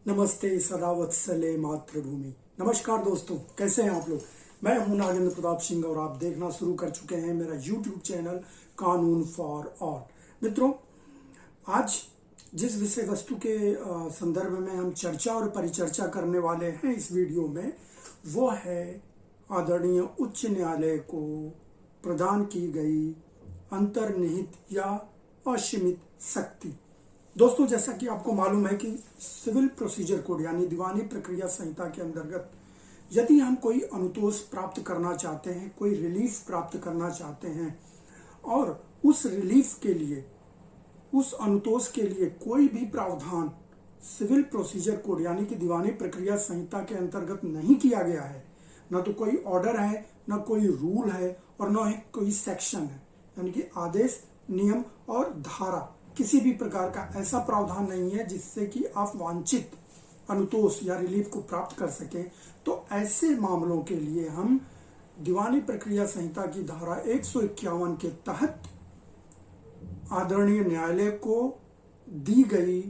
नमस्ते सदा वत्सले मातृभूमि। नमस्कार दोस्तों, कैसे हैं आप लोग। मैं हूं नागेंद्र प्रताप सिंह और आप देखना शुरू कर चुके हैं मेरा YouTube चैनल कानून फॉर ऑल। मित्रों, आज जिस विषय वस्तु के संदर्भ में हम चर्चा और परिचर्चा करने वाले हैं इस वीडियो में, वो है आदरणीय उच्च न्यायालय को प्रदान की गई अंतर्निहित या असीमित शक्ति। दोस्तों, जैसा कि आपको मालूम है कि सिविल प्रोसीजर कोड यानी दीवानी प्रक्रिया संहिता के अंतर्गत यदि हम कोई अनुतोष प्राप्त करना चाहते हैं, कोई रिलीफ प्राप्त करना चाहते हैं और उस रिलीफ के लिए, उस अनुतोष के लिए कोई भी प्रावधान सिविल प्रोसीजर कोड यानी कि दीवानी प्रक्रिया संहिता के अंतर्गत नहीं किया गया है, न तो कोई ऑर्डर है, न कोई रूल है और न ही कोई सेक्शन है, यानी कि आदेश, नियम और धारा, किसी भी प्रकार का ऐसा प्रावधान नहीं है जिससे कि आप वांछित अनुतोष या रिलीफ को प्राप्त कर सकें, तो ऐसे मामलों के लिए हम दीवानी प्रक्रिया संहिता की धारा 151 के तहत आदरणीय न्यायालय को दी गई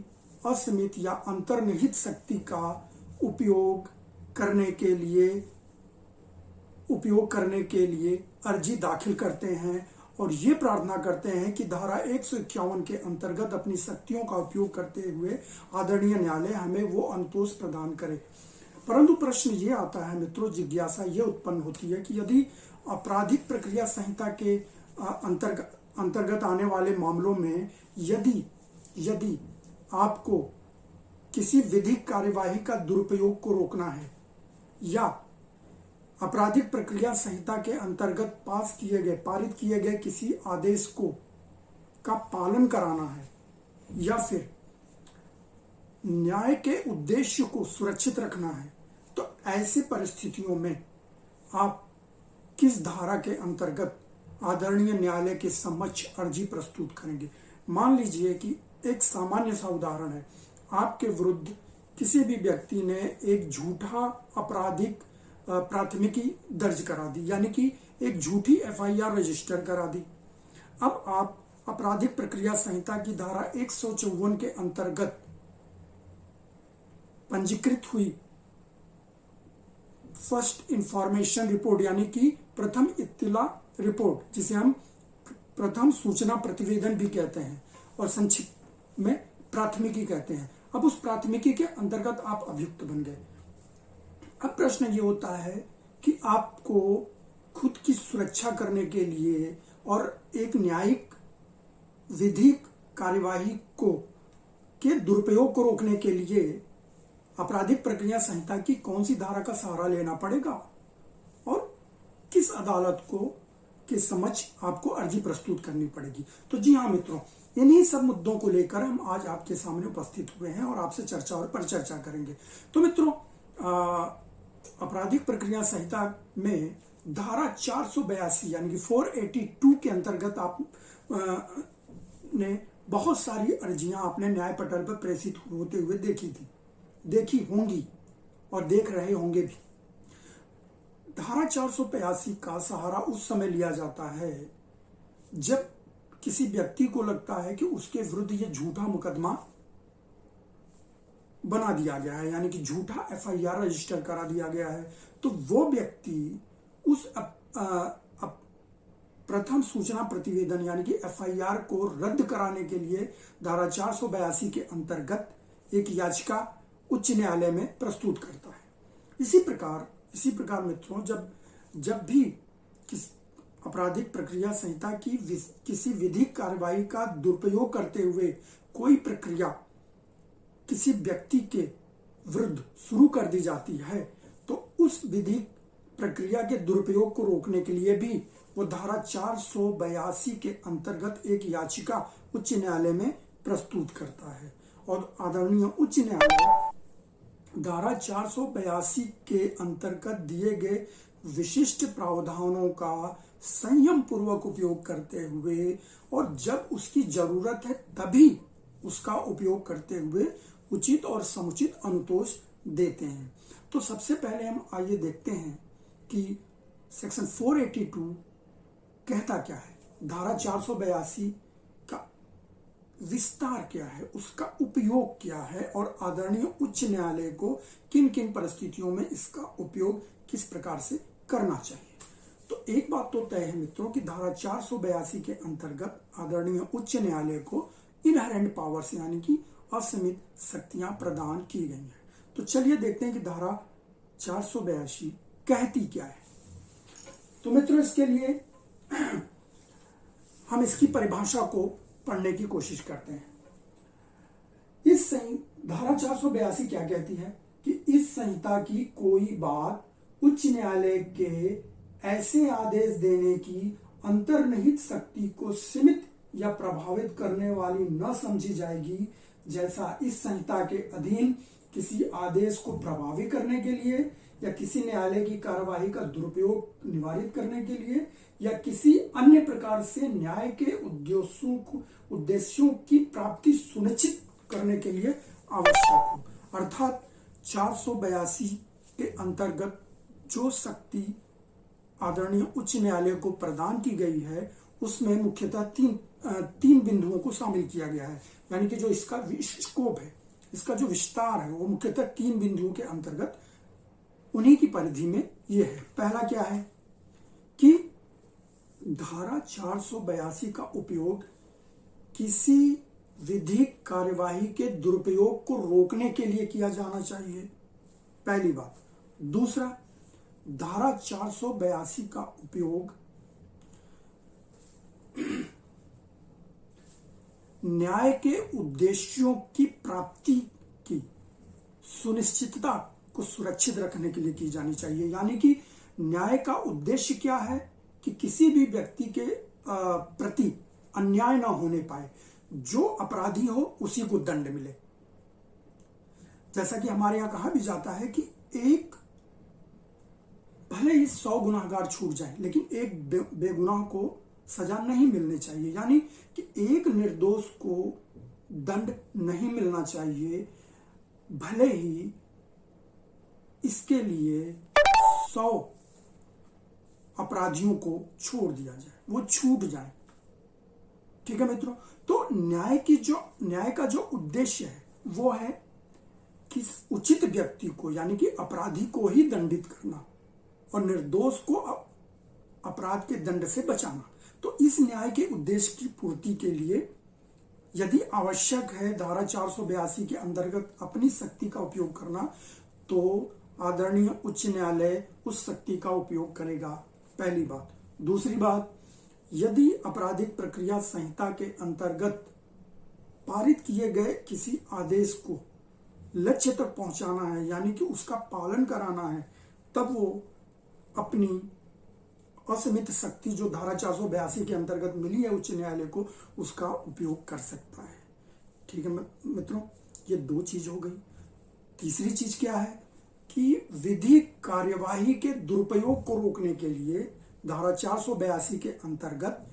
असीमित या अंतर्निहित शक्ति का उपयोग करने के लिए अर्जी दाखिल करते हैं और ये प्रार्थना करते हैं कि धारा 151 के अंतर्गत अपनी शक्तियों का उपयोग करते हुए आदरणीय न्यायालय हमें वो अनुतोष प्रदान करे। परंतु प्रश्न ये आता है मित्रों, जिज्ञासा ये उत्पन्न होती है कि यदि आपराधिक प्रक्रिया संहिता के अंतर्गत आने वाले मामलों में यदि आपको किसी विधिक कार्यवाही का दुरुपयोग को रोकना है या आपराधिक प्रक्रिया संहिता के अंतर्गत पारित किए गए किसी आदेश का पालन कराना है या फिर न्याय के उद्देश्य को सुरक्षित रखना है, तो ऐसी परिस्थितियों में आप किस धारा के अंतर्गत आदरणीय न्यायालय के समक्ष अर्जी प्रस्तुत करेंगे। मान लीजिए कि एक सामान्य सा उदाहरण है, आपके विरुद्ध किसी भी व्यक्ति ने एक झूठा आपराधिक प्राथमिकी दर्ज करा दी, यानी कि एक झूठी FIR रजिस्टर करा दी। अब आप आपराधिक प्रक्रिया संहिता की धारा 154 के अंतर्गत पंजीकृत हुई फर्स्ट इंफॉर्मेशन रिपोर्ट यानी कि प्रथम इत्तिला रिपोर्ट, जिसे हम प्रथम सूचना प्रतिवेदन भी कहते हैं और संक्षिप्त में प्राथमिकी कहते हैं। अब उस प्राथमिकी के अंतर्गत आप अभियुक्त बन गए। अब प्रश्न ये होता है कि आपको खुद की सुरक्षा करने के लिए और एक न्यायिक विधिक कार्यवाही के दुरुपयोग को रोकने के लिए आपराधिक प्रक्रिया संहिता की कौन सी धारा का सहारा लेना पड़ेगा और किस अदालत के समक्ष आपको अर्जी प्रस्तुत करनी पड़ेगी। तो जी हाँ मित्रों, इन्हीं सब मुद्दों को लेकर हम आज आपके सामने उपस्थित हुए हैं और आपसे चर्चा और परिचर्चा करेंगे। तो मित्रों, आपराधिक प्रक्रिया संहिता में धारा 482 यानी कि 482 के अंतर्गत आप ने बहुत सारी अर्जियां अपने न्याय पटल पर प्रेषित होते हुए देखी होंगी और देख रहे होंगे भी। धारा 482 का सहारा उस समय लिया जाता है जब किसी व्यक्ति को लगता है कि उसके विरुद्ध ये झूठा मुकदमा बना दिया गया है, यानी कि झूठा FIR रजिस्टर करा दिया गया है, तो वो व्यक्ति उस प्रथम सूचना प्रतिवेदन यानी कि FIR को रद्द कराने के लिए धारा 482 के अंतर्गत एक याचिका उच्च न्यायालय में प्रस्तुत करता है। इसी प्रकार मित्रों, जब भी आपराधिक प्रक्रिया संहिता की किसी विधिक कार्यवाही का दुरुपयोग करते हुए कोई प्रक्रिया किसी व्यक्ति के विरुद्ध शुरू कर दी जाती है, तो उस विधिक प्रक्रिया के दुरुपयोग को रोकने के लिए भी वो धारा 482 के अंतर्गत एक याचिका उच्च न्यायालय में प्रस्तुत करता है और आदरणीय उच्च न्यायालय धारा 482 के अंतर्गत दिए गए विशिष्ट प्रावधानों का संयम पूर्वक उपयोग करते हुए और जब उसकी जरूरत है तभी उसका उपयोग करते हुए उचित और समुचित अनुतोष देते हैं। तो सबसे पहले हम आइए देखते हैं कि सेक्शन 482 कहता क्या है। धारा 482 का विस्तार क्या है, उसका उपयोग क्या है और आदरणीय उच्च न्यायालय को किन किन परिस्थितियों में इसका उपयोग किस प्रकार से करना चाहिए। तो एक बात तो तय है मित्रों कि धारा 482 के अंतर्गत आदरणीय उच्च न्यायालय को इनहेरेंट पावर्स यानी कि असीमित शक्तियां प्रदान की गई हैं। तो चलिए देखते हैं कि धारा 482 कहती क्या है। तो मित्रों इसके लिए हम इसकी परिभाषा को पढ़ने की कोशिश करते हैं। इस धारा 482 क्या कहती है कि इस संहिता की कोई बात उच्च न्यायालय के ऐसे आदेश देने की अंतर्निहित शक्ति को सीमित या प्रभावित करने वाली न समझी जाएगी, जैसा इस संहिता के अधीन किसी आदेश को प्रभावी करने के लिए या किसी न्यायालय की कार्यवाही का दुरुपयोग निवारित करने के लिए या किसी अन्य प्रकार से न्याय के उद्देश्यों की प्राप्ति सुनिश्चित करने के लिए आवश्यक हो। अर्थात 482 के अंतर्गत जो शक्ति आदरणीय उच्च न्यायालय को प्रदान की गई है उसमें मुख्यतः तीन बिंदुओं को शामिल किया गया है। यानी कि जो इसका स्कोप है, इसका जो विस्तार है वो मुख्यतः 3 बिंदुओं के अंतर्गत उन्हीं की परिधि में ये है। पहला क्या है कि धारा 482 का उपयोग किसी विधिक कार्यवाही के दुरुपयोग को रोकने के लिए किया जाना चाहिए, पहली बात। दूसरा, धारा 482 का उपयोग न्याय के उद्देश्यों की प्राप्ति की सुनिश्चितता को सुरक्षित रखने के लिए की जानी चाहिए। यानी कि न्याय का उद्देश्य क्या है कि किसी भी व्यक्ति के प्रति अन्याय ना होने पाए, जो अपराधी हो उसी को दंड मिले। जैसा कि हमारे यहां कहा भी जाता है कि एक भले ही 100 गुनाहगार छूट जाए लेकिन एक बेगुनाह को सजा नहीं मिलनी चाहिए। यानी कि एक निर्दोष को दंड नहीं मिलना चाहिए, भले ही इसके लिए 100 अपराधियों को छोड़ दिया जाए, वो छूट जाए। ठीक है मित्रों। तो न्याय का जो उद्देश्य है वो है कि उचित व्यक्ति को यानी कि अपराधी को ही दंडित करना और निर्दोष को अपराध के दंड से बचाना। तो इस न्याय के उद्देश्य की पूर्ति के लिए यदि आवश्यक है धारा 482 के अंतर्गत अपनी शक्ति का उपयोग करना, तो आदरणीय उच्च न्यायालय उस शक्ति का उपयोग करेगा, पहली बात। दूसरी बात, यदि आपराधिक प्रक्रिया संहिता के अंतर्गत पारित किए गए किसी आदेश को लक्ष्य तक पहुंचाना है यानी कि उसका पालन कराना है, तब वो अपनी असीमित शक्ति जो धारा 482 के अंतर्गत मिली है उच्च न्यायालय को, उसका उपयोग कर सकता है। ठीक है मित्रों, ये 2 चीज हो गई। तीसरी चीज क्या है कि विधिक कार्यवाही के दुरुपयोग को रोकने के लिए धारा 482 के अंतर्गत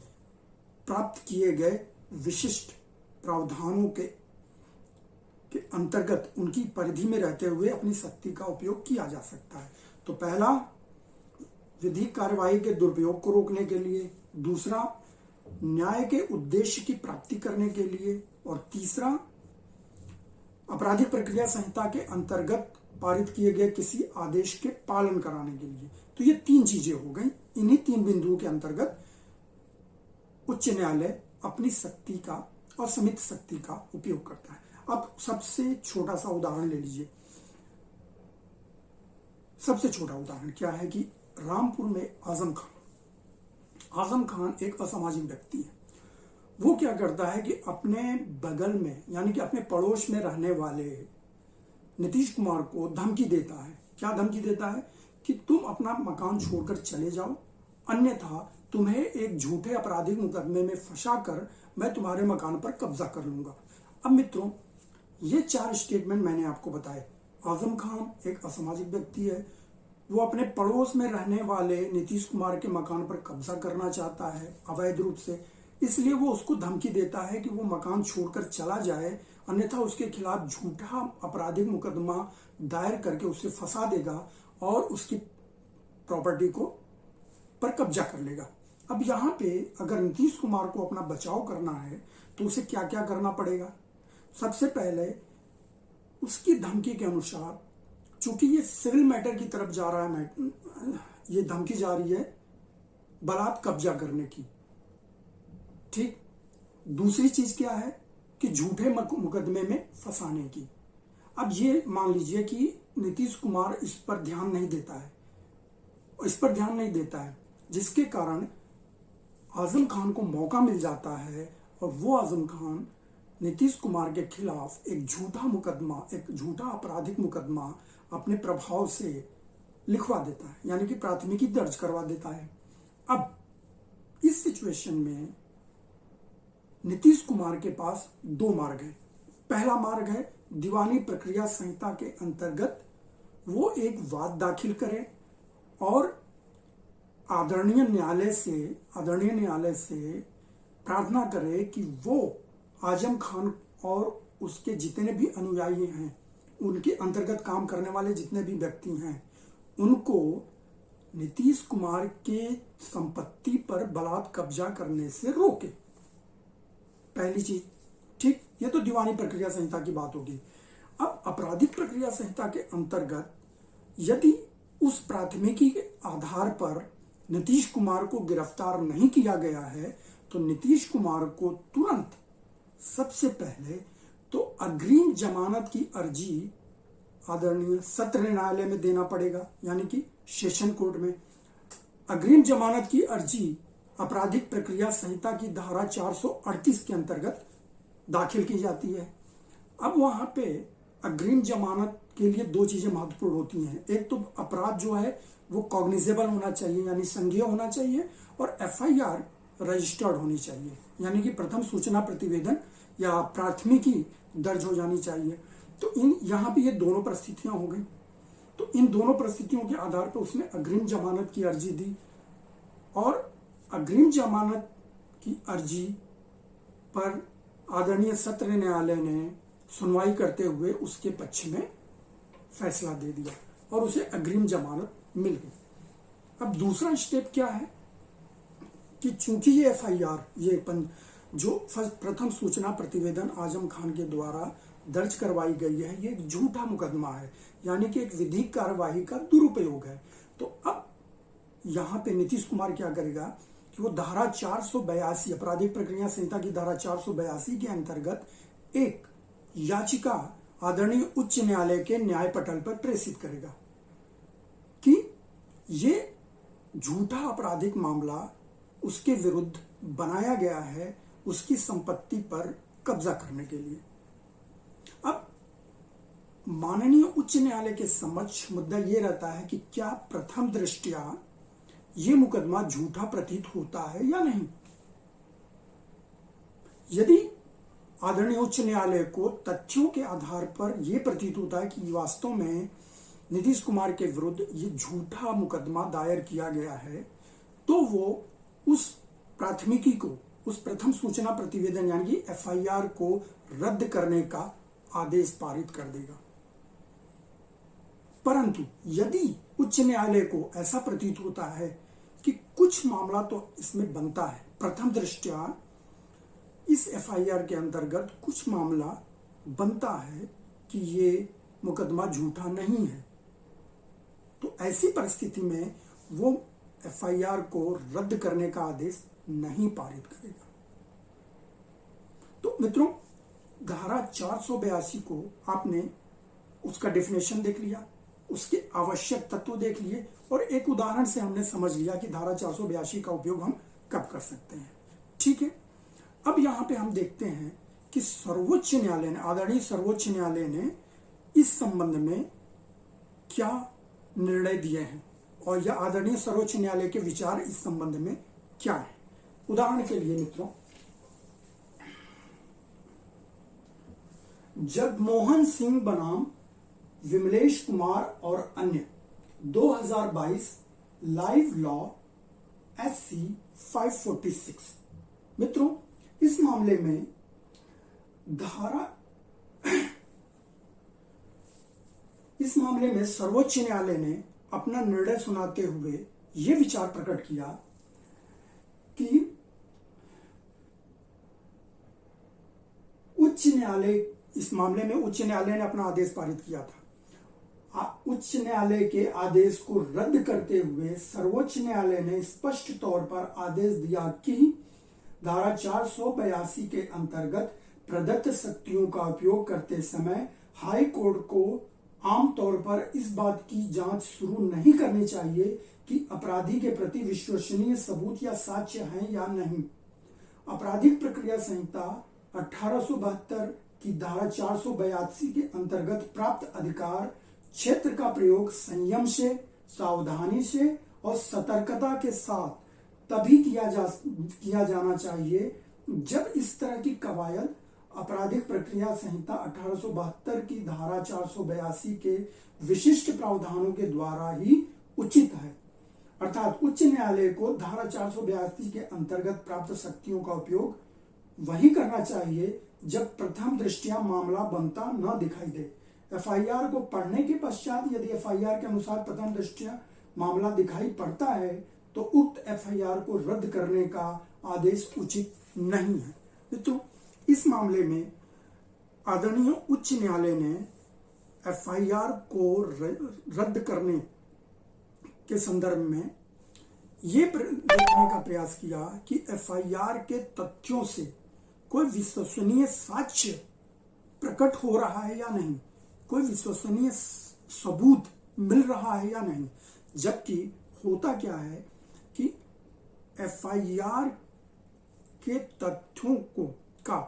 प्राप्त किए गए विशिष्ट प्रावधानों के अंतर्गत उनकी परिधि में रहते हुए अपनी शक्ति का उपयोग किया जा सकता है। तो पहला, विधिक कार्यवाही के दुरुपयोग को रोकने के लिए। दूसरा, न्याय के उद्देश्य की प्राप्ति करने के लिए। और तीसरा, आपराधिक प्रक्रिया संहिता के अंतर्गत पारित किए गए किसी आदेश के पालन कराने के लिए। तो ये 3 चीजें हो गई। इन्हीं 3 बिंदुओं के अंतर्गत उच्च न्यायालय अपनी शक्ति का, असीमित शक्ति का उपयोग करता है। अब सबसे छोटा सा उदाहरण ले लीजिए। सबसे छोटा उदाहरण क्या है कि रामपुर में आजम खान एक असामाजिक व्यक्ति है। वो क्या करता है कि अपने बगल में यानी कि अपने पड़ोस में रहने वाले नीतीश कुमार को धमकी देता है। क्या धमकी देता है कि तुम अपना मकान छोड़कर चले जाओ, अन्यथा तुम्हें एक झूठे आपराधिक मुकदमे में फंसाकर मैं तुम्हारे मकान पर कब्जा कर लूंगा। अब मित्रों, ये 4 स्टेटमेंट मैंने आपको बताए। आजम खान एक असामाजिक व्यक्ति है, वो अपने पड़ोस में रहने वाले नीतीश कुमार के मकान पर कब्जा करना चाहता है अवैध रूप से, इसलिए वो उसको धमकी देता है कि वो मकान छोड़कर चला जाए, अन्यथा उसके खिलाफ झूठा आपराधिक मुकदमा दायर करके उसे फंसा देगा और उसकी प्रॉपर्टी को पर कब्जा कर लेगा। अब यहाँ पे अगर नीतीश कुमार को अपना बचाव करना है तो उसे क्या क्या करना पड़ेगा। सबसे पहले उसकी धमकी के अनुसार, चूंकि ये सिविल मैटर की तरफ जा रहा है, ये धमकी जा रही है बलात् कब्जा करने की। ठीक। दूसरी चीज क्या है कि झूठे मुकदमे में फंसाने की। अब ये मान लीजिए कि नीतीश कुमार इस पर ध्यान नहीं देता है, जिसके कारण आजम खान को मौका मिल जाता है और वो आजम खान नीतीश कुमार के खिलाफ एक झूठा आपराधिक मुकदमा अपने प्रभाव से लिखवा देता है, यानी कि प्राथमिकी दर्ज करवा देता है। अब इस सिचुएशन में नीतीश कुमार के पास दो मार्ग है। पहला मार्ग है दीवानी प्रक्रिया संहिता के अंतर्गत वो एक वाद दाखिल करे और आदरणीय न्यायालय से प्रार्थना करे कि वो आजम खान और उसके जितने भी अनुयायी हैं, उनके अंतर्गत काम करने वाले जितने भी व्यक्ति हैं, उनको नीतीश कुमार के संपत्ति पर बलात् कब्जा करने से रोके। पहली चीज। ठीक। ये तो दीवानी प्रक्रिया संहिता की बात होगी। अब आपराधिक प्रक्रिया संहिता के अंतर्गत यदि उस प्राथमिकी के आधार पर नीतीश कुमार को गिरफ्तार नहीं किया गया है तो नीतीश कुमार को तुरंत सबसे पहले तो अग्रिम जमानत की अर्जी आदरणीय सत्र न्यायालय में देना पड़ेगा, यानी कि सेशन कोर्ट में। अग्रिम जमानत की अर्जी आपराधिक प्रक्रिया संहिता की धारा 438 के अंतर्गत दाखिल की जाती है। अब वहां पे अग्रिम जमानत के लिए दो चीजें महत्वपूर्ण होती हैं। एक तो अपराध जो है वो कॉग्निजेबल होना चाहिए, यानी संज्ञेय होना चाहिए, और एफआईआर रजिस्टर्ड होनी चाहिए, यानी कि प्रथम सूचना प्रतिवेदन या प्राथमिकी दर्ज हो जानी चाहिए। तो यहाँ पे ये दोनों परिस्थितियां हो गई। तो इन दोनों परिस्थितियों के आधार पर उसने अग्रिम जमानत की अर्जी दी और अग्रिम जमानत की अर्जी पर आदरणीय सत्र न्यायालय ने सुनवाई करते हुए उसके पक्ष में फैसला दे दिया और उसे अग्रिम जमानत मिल गई। अब दूसरा स्टेप क्या है कि चूंकि ये एफआईआर जो प्रथम सूचना प्रतिवेदन आजम खान के द्वारा दर्ज करवाई गई है, ये एक झूठा मुकदमा है, यानी कि एक विधिक कार्यवाही का दुरुपयोग है। तो अब यहां पे नीतीश कुमार क्या करेगा कि वो धारा 482 आपराधिक प्रक्रिया संहिता की धारा 482 के अंतर्गत एक याचिका आदरणीय उच्च न्यायालय के न्याय पटल पर प्रेषित करेगा कि ये झूठा आपराधिक मामला उसके विरुद्ध बनाया गया है उसकी संपत्ति पर कब्जा करने के लिए। अब माननीय उच्च न्यायालय के समक्ष मुद्दा यह रहता है कि क्या प्रथम दृष्टया ये मुकदमा झूठा प्रतीत होता है या नहीं। यदि आदरणीय उच्च न्यायालय को तथ्यों के आधार पर यह प्रतीत होता है कि वास्तव में नीतीश कुमार के विरुद्ध ये झूठा मुकदमा दायर किया गया है, तो वो उस प्राथमिकी को, उस प्रथम सूचना प्रतिवेदन यानी कि एफआईआर को रद्द करने का आदेश पारित कर देगा। परंतु यदि उच्च न्यायालय को ऐसा प्रतीत होता है कि कुछ मामला तो इसमें बनता है, प्रथम दृष्टया इस एफआईआर के अंतर्गत कुछ मामला बनता है कि ये मुकदमा झूठा नहीं है, तो ऐसी परिस्थिति में वो एफआईआर को रद्द करने का आदेश नहीं पारित करेगा। तो मित्रों, धारा 482 को आपने उसका डेफिनेशन देख लिया, उसके आवश्यक तत्व देख लिए और एक उदाहरण से हमने समझ लिया कि धारा 482 का उपयोग हम कब कर सकते हैं। ठीक है। अब यहां पे हम देखते हैं कि सर्वोच्च न्यायालय ने, आदरणीय सर्वोच्च न्यायालय ने इस संबंध में क्या निर्णय दिए हैं और यह आदरणीय सर्वोच्च न्यायालय के विचार इस संबंध में क्या है। उदाहरण के लिए मित्रों, जगमोहन सिंह बनाम विमलेश कुमार और अन्य 2022 लाइव लॉ SC 546। मित्रों, इस मामले में सर्वोच्च न्यायालय ने अपना निर्णय सुनाते हुए यह विचार प्रकट किया न्यायालय इस मामले में उच्च न्यायालय ने अपना आदेश पारित किया था। उच्च न्यायालय के आदेश को रद्द करते हुए सर्वोच्च न्यायालय ने स्पष्ट तौर पर आदेश दिया कि धारा 482 के अंतर्गत प्रदत्त शक्तियों का उपयोग करते समय हाई कोर्ट को आमतौर पर इस बात की जांच शुरू नहीं करनी चाहिए कि अपराधी के प्रति विश्वसनीय सबूत या साक्ष्य हैं या नहीं। आपराधिक प्रक्रिया संहिता 1872 की धारा 482 के अंतर्गत प्राप्त अधिकार क्षेत्र का प्रयोग संयम से, सावधानी से और सतर्कता के साथ तभी किया जाना चाहिए जब इस तरह की कवायद आपराधिक प्रक्रिया संहिता 1872 की धारा 482 के विशिष्ट प्रावधानों के द्वारा ही उचित है। अर्थात उच्च न्यायालय को धारा 482 के अंतर्गत प्राप्त शक्तियों का उपयोग वही करना चाहिए जब प्रथम दृष्टया मामला बनता न दिखाई दे। एफआईआर को पढ़ने के पश्चात यदि एफआईआर के अनुसार प्रथम दृष्टया मामला दिखाई पड़ता है तो उक्त एफआईआर को रद्द करने का आदेश उचित नहीं है। तो इस मामले में आदरणीय उच्च न्यायालय ने एफआईआर को रद्द करने के संदर्भ में ये देखने का प्रयास किया कि एफआईआर के तथ्यों से कोई विश्वसनीय साक्ष्य प्रकट हो रहा है या नहीं, कोई विश्वसनीय सबूत मिल रहा है या नहीं। जबकि होता क्या है कि एफआईआर के तथ्यों का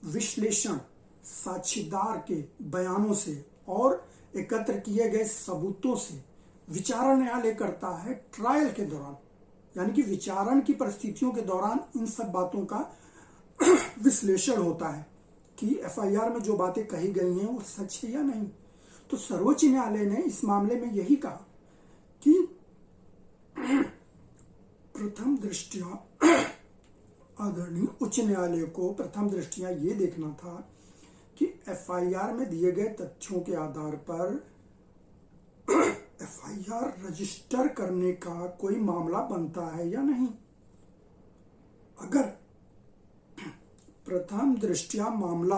विश्लेषण साक्षीदार के बयानों से और एकत्र किए गए सबूतों से विचारण न्यायालय करता है ट्रायल के दौरान, यानी कि विचारण की परिस्थितियों के दौरान इन सब बातों का विश्लेषण होता है कि एफआईआर में जो बातें कही गई हैं वो सच है या नहीं। तो सर्वोच्च न्यायालय ने इस मामले में यही कहा कि प्रथम दृष्टया आदरणीय उच्च न्यायालय को प्रथम दृष्टया ये देखना था कि एफआईआर में दिए गए तथ्यों के आधार पर एफआईआर रजिस्टर करने का कोई मामला बनता है या नहीं। अगर प्रथम दृष्टया मामला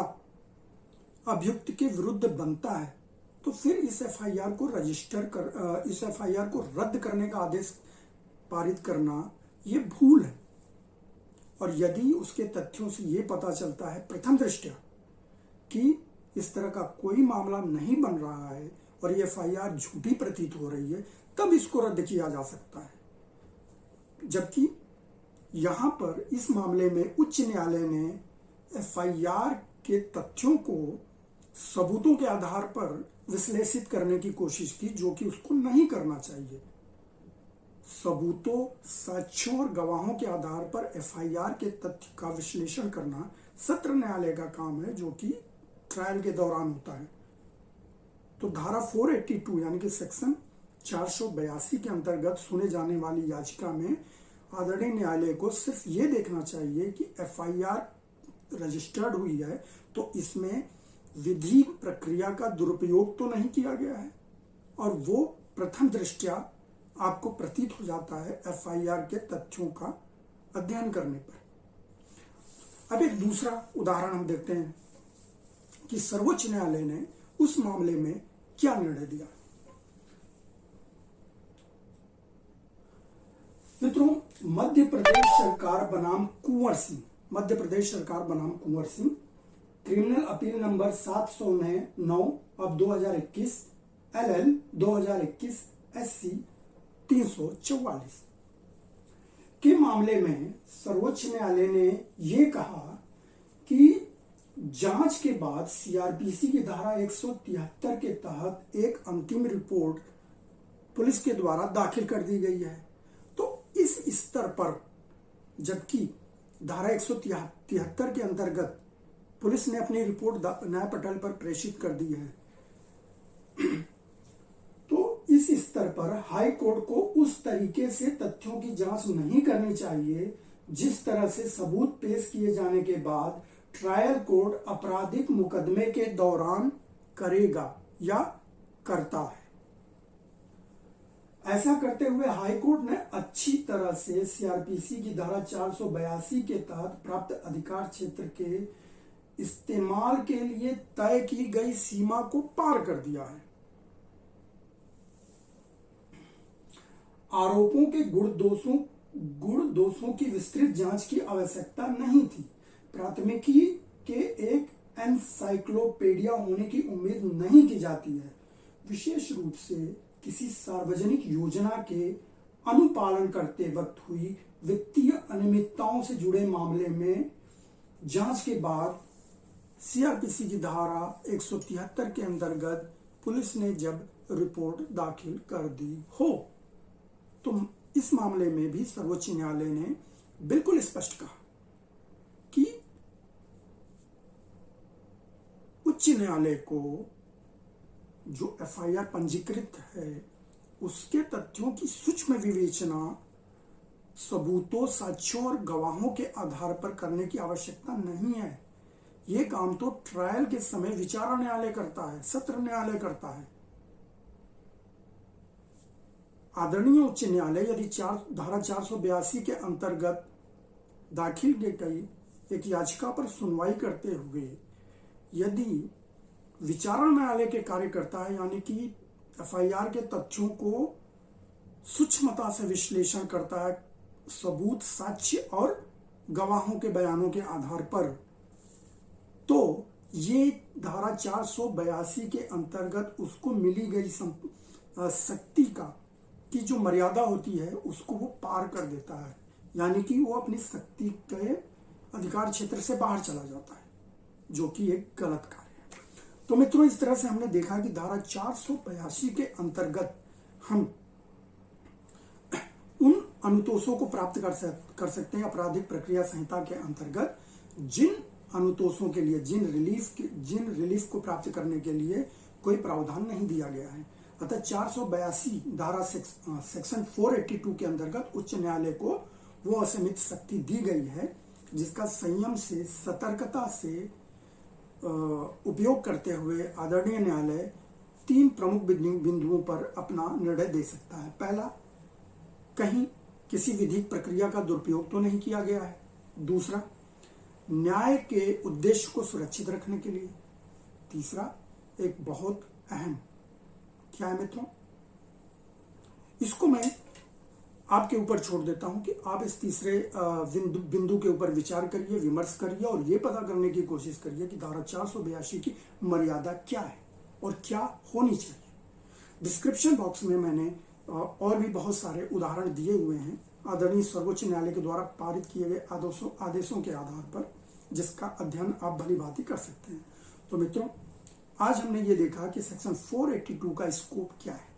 अभियुक्त के विरुद्ध बनता है तो फिर इस एफआईआर को रद्द करने का आदेश पारित करना ये भूल है। और यदि उसके तथ्यों से ये पता चलता है प्रथम दृष्टया कि इस तरह का कोई मामला नहीं बन रहा है और ये एफआईआर झूठी प्रतीत हो रही है, तब इसको रद्द किया जा सकता है। जबकि यहां पर इस मामले में उच्च न्यायालय ने एफआईआर के तथ्यों को सबूतों के आधार पर विश्लेषित करने की कोशिश की, जो कि उसको नहीं करना चाहिए। सबूतों, साक्ष्यों और गवाहों के आधार पर एफआईआर के तथ्य का विश्लेषण करना सत्र न्यायालय का काम है, जो कि ट्रायल के दौरान होता है। तो धारा 482 यानी कि सेक्शन 482 के अंतर्गत सुने जाने वाली याचिका में आदरणीय न्यायालय को सिर्फ ये देखना चाहिए कि एफआईआर रजिस्टर्ड हुई है तो इसमें विधि प्रक्रिया का दुरुपयोग तो नहीं किया गया है, और वो प्रथम दृष्टया आपको प्रतीत हो जाता है एफआईआर के तथ्यों का अध्ययन करने पर। अब एक दूसरा उदाहरण हम देखते हैं कि सर्वोच्च न्यायालय ने उस मामले में क्या निर्णय दिया। मित्रों, मध्य प्रदेश सरकार बनाम Kunwar Singh criminal appeal number 709 अब 2021 LL 2021 SC 344 के मामले में सर्वोच्च न्यायालय ने यह कहा कि जांच के बाद सीआरपीसी की धारा 173 के तहत एक अंतिम रिपोर्ट पुलिस के द्वारा दाखिल कर दी गई है। तो इस स्तर पर जबकि धारा 173 के अंतर्गत पुलिस ने अपनी रिपोर्ट न्याय पटल पर प्रेषित कर दी है, तो इस स्तर पर हाई कोर्ट को उस तरीके से तथ्यों की जांच नहीं करनी चाहिए जिस तरह से सबूत पेश किए जाने के बाद ट्रायल कोर्ट आपराधिक मुकदमे के दौरान करेगा या करता है। ऐसा करते हुए हाई कोर्ट ने अच्छी तरह से सीआरपीसी की धारा 482 के तहत प्राप्त अधिकार क्षेत्र के इस्तेमाल के लिए तय की गई सीमा को पार कर दिया है। आरोपों के गुण दोषों की विस्तृत जांच की आवश्यकता नहीं थी। प्राथमिकी के एक एनसाइक्लोपीडिया होने की उम्मीद नहीं की जाती है। विशेष रूप से किसी सार्वजनिक योजना के अनुपालन करते वक्त हुई वित्तीय अनियमितताओं से जुड़े मामले में जांच के बाद सीआरपीसी की धारा 173 के अंतर्गत पुलिस ने जब रिपोर्ट दाखिल कर दी हो, तो इस मामले में भी सर्वोच्च न्यायालय ने बिल्कुल स्पष्ट कहा कि उच्च न्यायालय को जो एफआईआर पंजीकृत है उसके तथ्यों की सूक्ष्म विवेचना सबूतों, साक्ष्यों और गवाहों के आधार पर करने की आवश्यकता नहीं है। यह काम तो ट्रायल के समय विचारणा न्यायालय करता है, सत्र न्यायालय करता है। आदरणीय उच्च न्यायालय यदि धारा 482 के अंतर्गत दाखिल की गई एक याचिका पर सुनवाई करते हुए यदि विचारण न्यायालय के कार्य करता है, यानी कि एफआईआर के तथ्यों को सूक्ष्मता से विश्लेषण करता है, सबूत, साक्ष्य और गवाहों के बयानों के आधार पर, तो ये धारा 482 के अंतर्गत उसको मिली गई शक्ति की जो मर्यादा होती है उसको वो पार कर देता है, यानी कि वो अपनी शक्ति के अधिकार क्षेत्र से बाहर चला जाता है, जो कि एक गलत कार्य है। तो मित्रों, इस तरह से हमने देखा कि धारा 482 के अंतर्गत हम उन अनुतोषों को प्राप्त कर सकते हैं आपराधिक प्रक्रिया संहिता के अंतर्गत जिन अनुतोषों के लिए, जिन रिलीफ को प्राप्त करने के लिए कोई प्रावधान नहीं दिया गया है। अतः 482 धारा सेक्शन 482 के अंतर्गत उच्च न्यायालय को वो असीमित शक्ति दी गई है जिसका संयम से, सतर्कता से उपयोग करते हुए आदरणीय न्यायालय 3 प्रमुख बिंदुओं पर अपना निर्णय दे सकता है। पहला, कहीं किसी विधिक प्रक्रिया का दुरुपयोग तो नहीं किया गया है। दूसरा, न्याय के उद्देश्य को सुरक्षित रखने के लिए। तीसरा, एक बहुत अहम, क्या है मित्रों, इसको मैं आपके ऊपर छोड़ देता हूं कि आप इस तीसरे बिंदु के ऊपर विचार करिए, विमर्श करिए और ये पता करने की कोशिश करिए कि धारा 482 की मर्यादा क्या है और क्या होनी चाहिए। डिस्क्रिप्शन बॉक्स में मैंने और भी बहुत सारे उदाहरण दिए हुए हैं आदरणीय सर्वोच्च न्यायालय के द्वारा पारित किए गए आदेशों के आधार पर, जिसका अध्ययन आप भली भांति कर सकते हैं। तो मित्रों, आज हमने ये देखा कि सेक्शन 482 का स्कोप क्या है।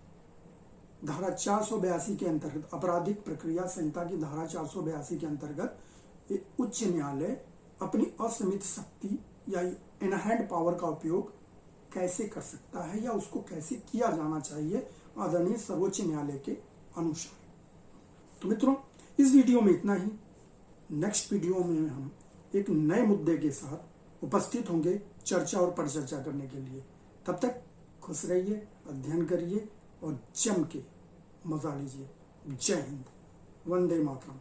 धारा 482 के अंतर्गत, आपराधिक प्रक्रिया संहिता की धारा 482 के अंतर्गत उच्च न्यायालय अपनी असीमित शक्ति या इन हैंड पावर का उपयोग कैसे कर सकता है या उसको कैसे किया जाना चाहिए आदरणीय सर्वोच्च न्यायालय के अनुसार। तो मित्रों, इस वीडियो में इतना ही। नेक्स्ट वीडियो में हम एक नए मुद्दे के साथ उपस्थित होंगे चर्चा और परिचर्चा करने के लिए। तब तक खुश रहिए, अध्ययन करिए और जम के मजा लीजिए। जय हिंद, वंदे मातरम।